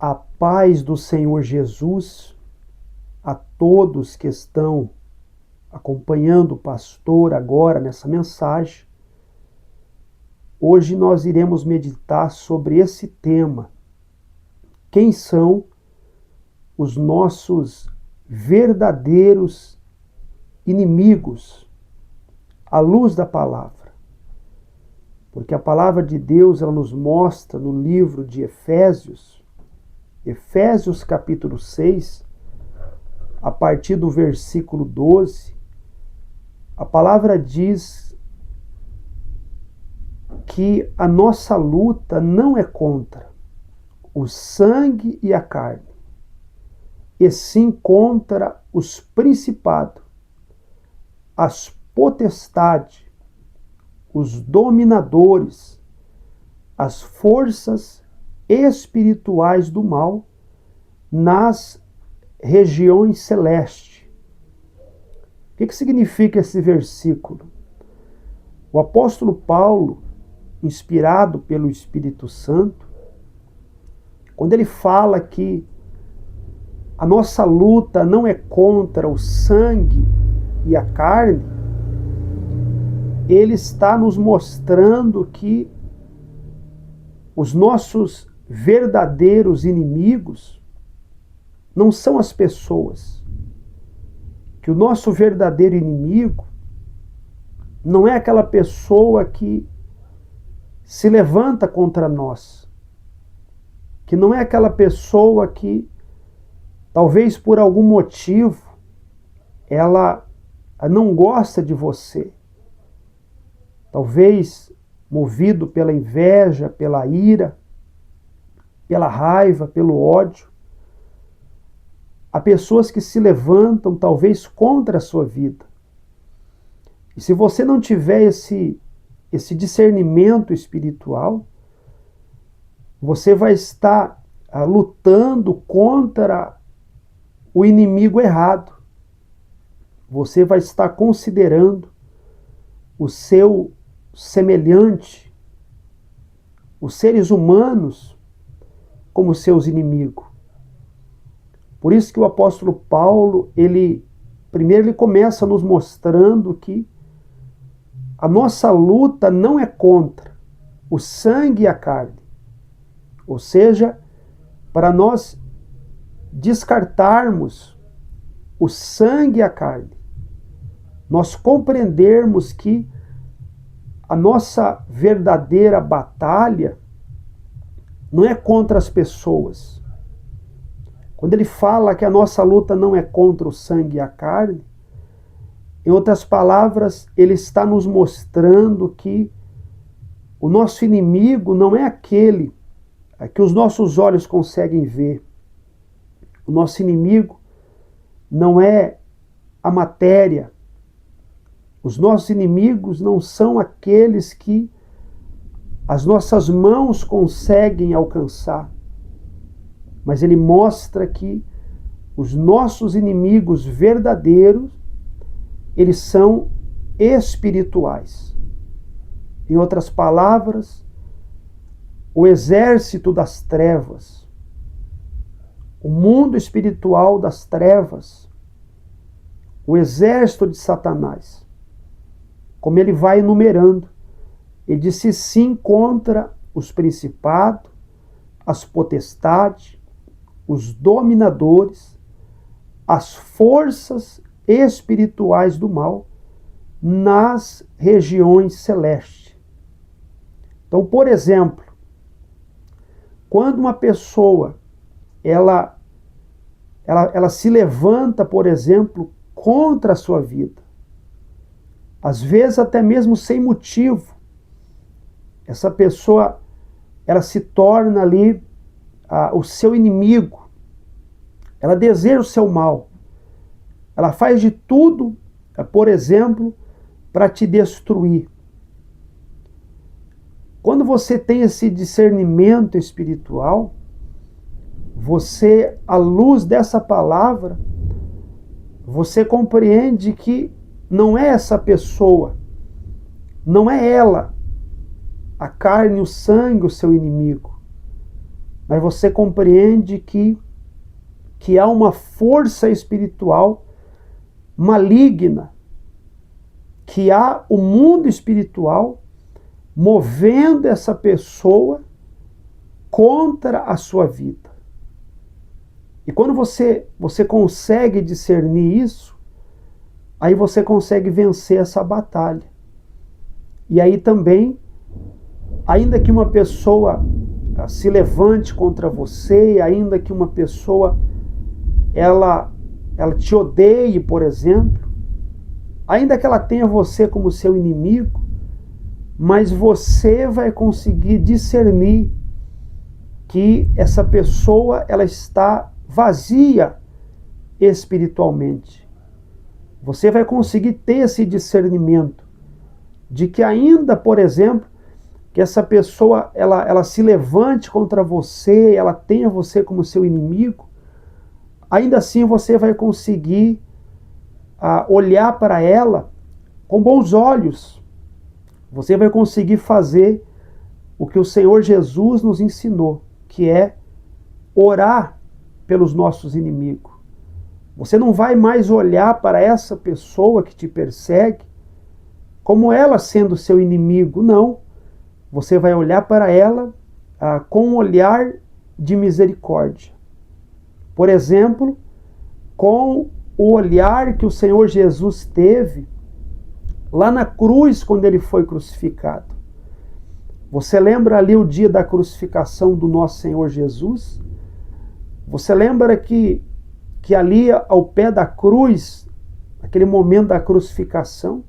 A paz do Senhor Jesus a todos que estão acompanhando o pastor agora nessa mensagem. Hoje nós iremos meditar sobre esse tema. Quem são os nossos verdadeiros inimigos à luz da palavra? Porque a palavra de Deus ela nos mostra no livro de Efésios capítulo 6, a partir do versículo 12, a palavra diz que a nossa luta não é contra o sangue e a carne, e sim contra os principados, as potestades, os dominadores, as forças espirituais do mal nas regiões celestes. O que significa esse versículo? O apóstolo Paulo, inspirado pelo Espírito Santo, quando ele fala que a nossa luta não é contra o sangue e a carne, ele está nos mostrando que os nossos verdadeiros inimigos não são as pessoas. Que o nosso verdadeiro inimigo não é aquela pessoa que se levanta contra nós. Que não é aquela pessoa que, talvez por algum motivo, ela não gosta de você. Talvez movido pela inveja, pela ira, pela raiva, pelo ódio. Há pessoas que se levantam talvez contra a sua vida. E se você não tiver esse discernimento espiritual, você vai estar lutando contra o inimigo errado. Você vai estar considerando o seu semelhante, os seres humanos, como seus inimigos. Por isso que o apóstolo Paulo, primeiro ele começa nos mostrando que a nossa luta não é contra o sangue e a carne. Ou seja, para nós descartarmos o sangue e a carne, nós compreendermos que a nossa verdadeira batalha não é contra as pessoas. Quando ele fala que a nossa luta não é contra o sangue e a carne, em outras palavras, ele está nos mostrando que o nosso inimigo não é aquele que os nossos olhos conseguem ver. O nosso inimigo não é a matéria. Os nossos inimigos não são aqueles que as nossas mãos conseguem alcançar. Mas ele mostra que os nossos inimigos verdadeiros, eles são espirituais. Em outras palavras, o exército das trevas, o mundo espiritual das trevas, o exército de Satanás, como ele vai enumerando, ele disse sim contra os principados, as potestades, os dominadores, as forças espirituais do mal nas regiões celestes. Então, por exemplo, quando uma pessoa ela se levanta, por exemplo, contra a sua vida, às vezes até mesmo sem motivo, essa pessoa ela se torna ali o seu inimigo, ela deseja o seu mal, ela faz de tudo, por exemplo, para te destruir. Quando você tem esse discernimento espiritual, você, à luz dessa palavra, você compreende que não é essa pessoa, não é ela, a carne e o sangue, o seu inimigo, mas você compreende que há uma força espiritual maligna, que há o mundo espiritual movendo essa pessoa contra a sua vida. E quando você consegue discernir isso, aí você consegue vencer essa batalha. E aí também, ainda que uma pessoa se levante contra você, ainda que uma pessoa ela te odeie, por exemplo, ainda que ela tenha você como seu inimigo, mas você vai conseguir discernir que essa pessoa ela está vazia espiritualmente. Você vai conseguir ter esse discernimento de que ainda, por exemplo, que essa pessoa ela se levante contra você, ela tenha você como seu inimigo, ainda assim você vai conseguir olhar para ela com bons olhos. Você vai conseguir fazer o que o Senhor Jesus nos ensinou, que é orar pelos nossos inimigos. Você não vai mais olhar para essa pessoa que te persegue como ela sendo seu inimigo, não. Você vai olhar para ela com um olhar de misericórdia. Por exemplo, com o olhar que o Senhor Jesus teve lá na cruz quando ele foi crucificado. Você lembra ali o dia da crucificação do nosso Senhor Jesus? Você lembra que ali ao pé da cruz, aquele momento da crucificação,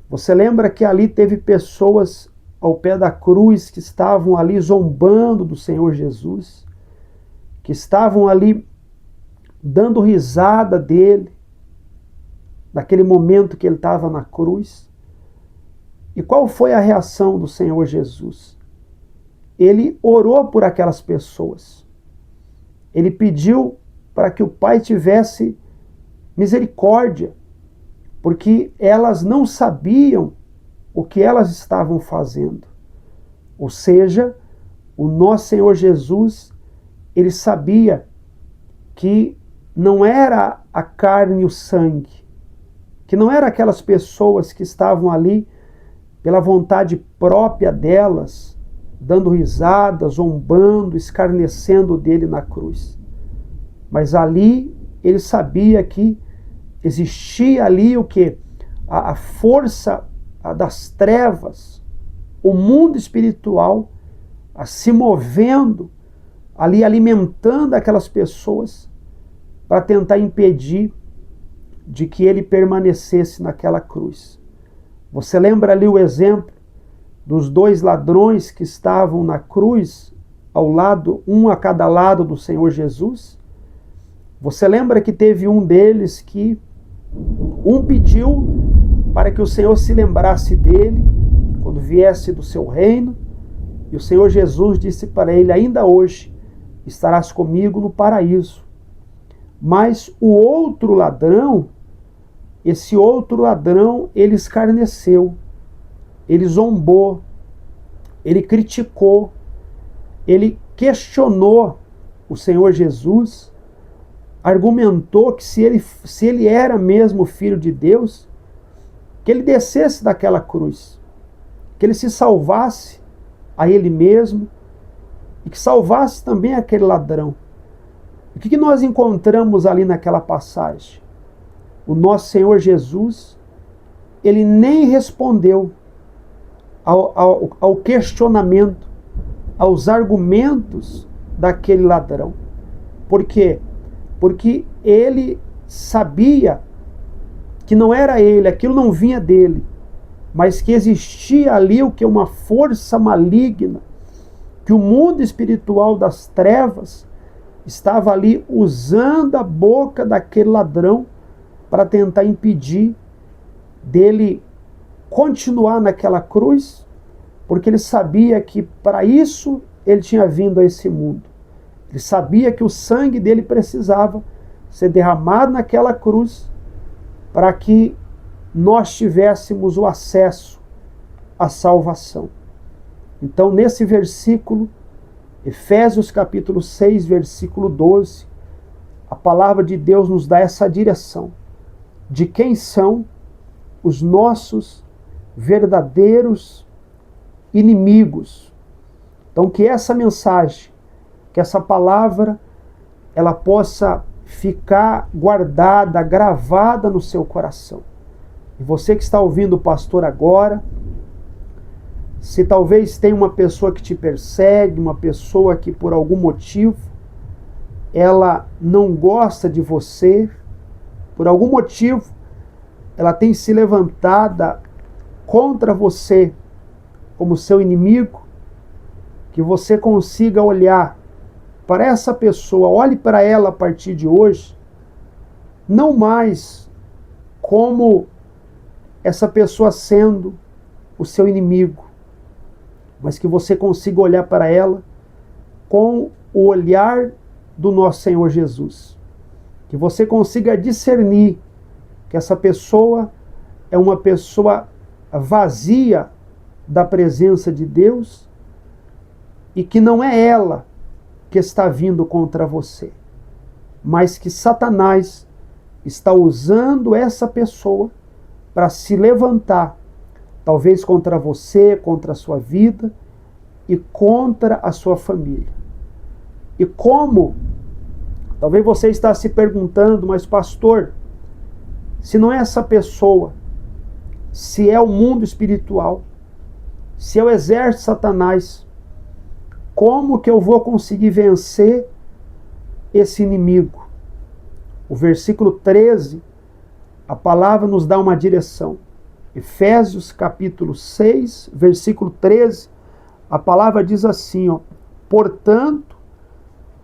você lembra que ali teve pessoas ao pé da cruz que estavam ali zombando do Senhor Jesus, que estavam ali dando risada dele, naquele momento que ele estava na cruz. E qual foi a reação do Senhor Jesus? Ele orou por aquelas pessoas. Ele pediu para que o Pai tivesse misericórdia, porque elas não sabiam o que elas estavam fazendo. Ou seja, o nosso Senhor Jesus, ele sabia que não era a carne e o sangue, que não eram aquelas pessoas que estavam ali pela vontade própria delas, dando risadas, zombando, escarnecendo dele na cruz. Mas ali ele sabia que existia ali o que? A força das trevas, o mundo espiritual se movendo, ali alimentando aquelas pessoas para tentar impedir de que ele permanecesse naquela cruz. Você lembra ali o exemplo dos dois ladrões que estavam na cruz, ao lado, um a cada lado do Senhor Jesus? Você lembra que teve um deles que pediu para que o Senhor se lembrasse dele quando viesse do seu reino, e o Senhor Jesus disse para ele: ainda hoje estarás comigo no paraíso. Mas o outro ladrão, esse outro ladrão, ele escarneceu, ele zombou, ele criticou, ele questionou o Senhor Jesus, argumentou que se ele era mesmo filho de Deus, que ele descesse daquela cruz, que ele se salvasse a ele mesmo e que salvasse também aquele ladrão. O que nós encontramos ali naquela passagem? O nosso Senhor Jesus, ele nem respondeu ao questionamento, aos argumentos daquele ladrão. Por quê? Porque ele sabia que não era ele, aquilo não vinha dele, mas que existia ali o que? Uma força maligna, que o mundo espiritual das trevas estava ali usando a boca daquele ladrão para tentar impedir dele continuar naquela cruz, porque ele sabia que para isso ele tinha vindo a esse mundo. Ele sabia que o sangue dele precisava ser derramado naquela cruz para que nós tivéssemos o acesso à salvação. Então, nesse versículo, Efésios capítulo 6, versículo 12, a palavra de Deus nos dá essa direção de quem são os nossos verdadeiros inimigos. Então, que essa mensagem, que essa palavra, ela possa ficar guardada, gravada no seu coração. E você que está ouvindo o pastor agora, se talvez tem uma pessoa que te persegue, uma pessoa que por algum motivo ela não gosta de você, por algum motivo ela tem se levantada contra você como seu inimigo, que você consiga olhar para essa pessoa, olhe para ela a partir de hoje, não mais como essa pessoa sendo o seu inimigo, mas que você consiga olhar para ela com o olhar do nosso Senhor Jesus. Que você consiga discernir que essa pessoa é uma pessoa vazia da presença de Deus e que não é ela que está vindo contra você, mas que Satanás está usando essa pessoa para se levantar, talvez contra você, contra a sua vida e contra a sua família. E como, talvez você está se perguntando, mas pastor, se não é essa pessoa, se é o mundo espiritual, se é o exército de Satanás, como que eu vou conseguir vencer esse inimigo? O versículo 13, a palavra nos dá uma direção. Efésios capítulo 6, versículo 13, a palavra diz assim, ó: portanto,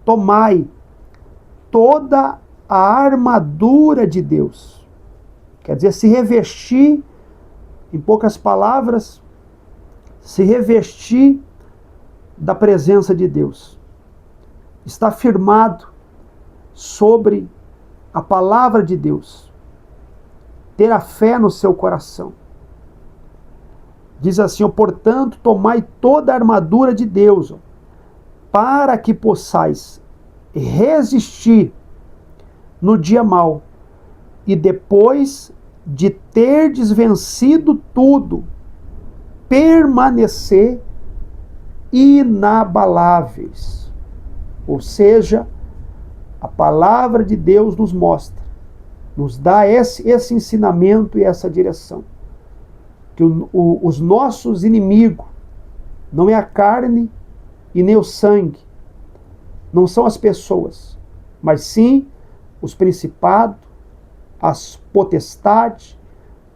tomai toda a armadura de Deus. Quer dizer, se revestir, em poucas palavras, se revestir da presença de Deus. Está firmado sobre a palavra de Deus. Ter a fé no seu coração. Diz assim, ó, portanto, tomai toda a armadura de Deus, ó, para que possais resistir no dia mau, e depois de terdes vencido tudo, permanecer inabaláveis. Ou seja, a palavra de Deus nos mostra, nos dá esse ensinamento e essa direção. Que os nossos inimigos não é a carne e nem o sangue, não são as pessoas, mas sim os principados, as potestades,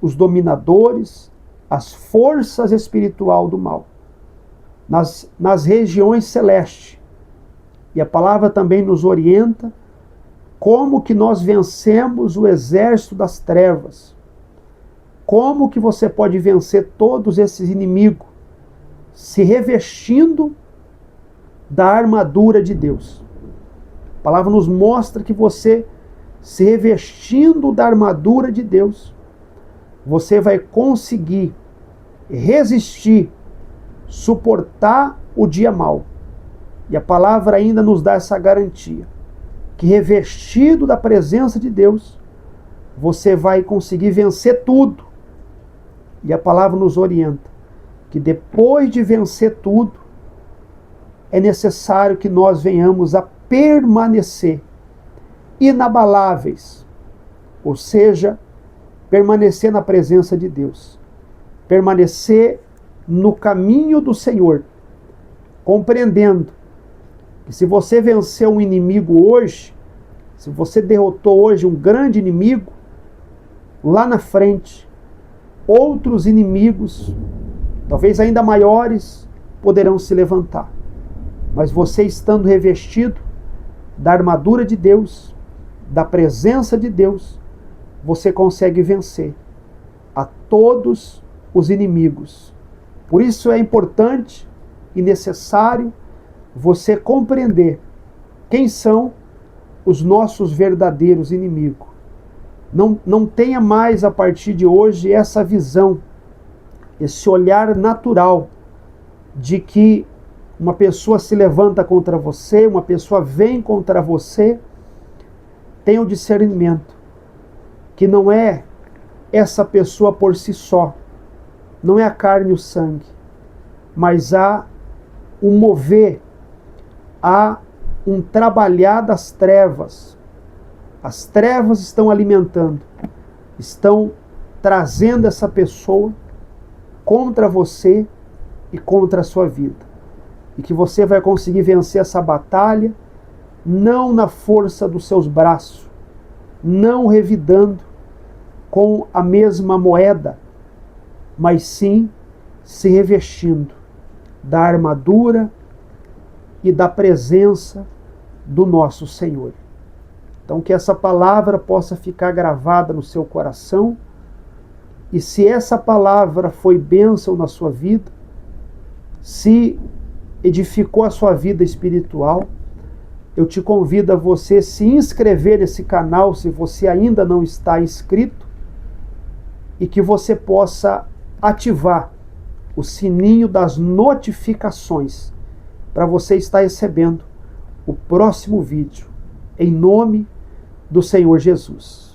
os dominadores, as forças espirituais do mal, nas regiões celestes. E a palavra também nos orienta como que nós vencemos o exército das trevas. Como que você pode vencer todos esses inimigos? Se revestindo da armadura de Deus. A palavra nos mostra que você, se revestindo da armadura de Deus, você vai conseguir resistir, suportar o dia mau. E a palavra ainda nos dá essa garantia, que revestido da presença de Deus, você vai conseguir vencer tudo. E a palavra nos orienta que depois de vencer tudo, é necessário que nós venhamos a permanecer inabaláveis, ou seja, permanecer na presença de Deus, permanecer no caminho do Senhor, compreendendo que se você venceu um inimigo hoje, se você derrotou hoje um grande inimigo, lá na frente, outros inimigos, talvez ainda maiores, poderão se levantar. Mas você estando revestido da armadura de Deus, da presença de Deus, você consegue vencer a todos os inimigos. Por isso é importante e necessário você compreender quem são os nossos verdadeiros inimigos. Não tenha mais a partir de hoje essa visão, esse olhar natural de que uma pessoa se levanta contra você, uma pessoa vem contra você, tenha o discernimento que não é essa pessoa por si só, não é a carne e o sangue, mas há um mover, há um trabalhar das trevas. As trevas estão alimentando, estão trazendo essa pessoa contra você e contra a sua vida. E que você vai conseguir vencer essa batalha, não na força dos seus braços, não revidando com a mesma moeda, mas sim se revestindo da armadura e da presença do nosso Senhor. Então que essa palavra possa ficar gravada no seu coração, e se essa palavra foi bênção na sua vida, se edificou a sua vida espiritual, eu te convido a você se inscrever nesse canal, se você ainda não está inscrito, e que você possa ativar o sininho das notificações para você estar recebendo o próximo vídeo, em nome do Senhor Jesus.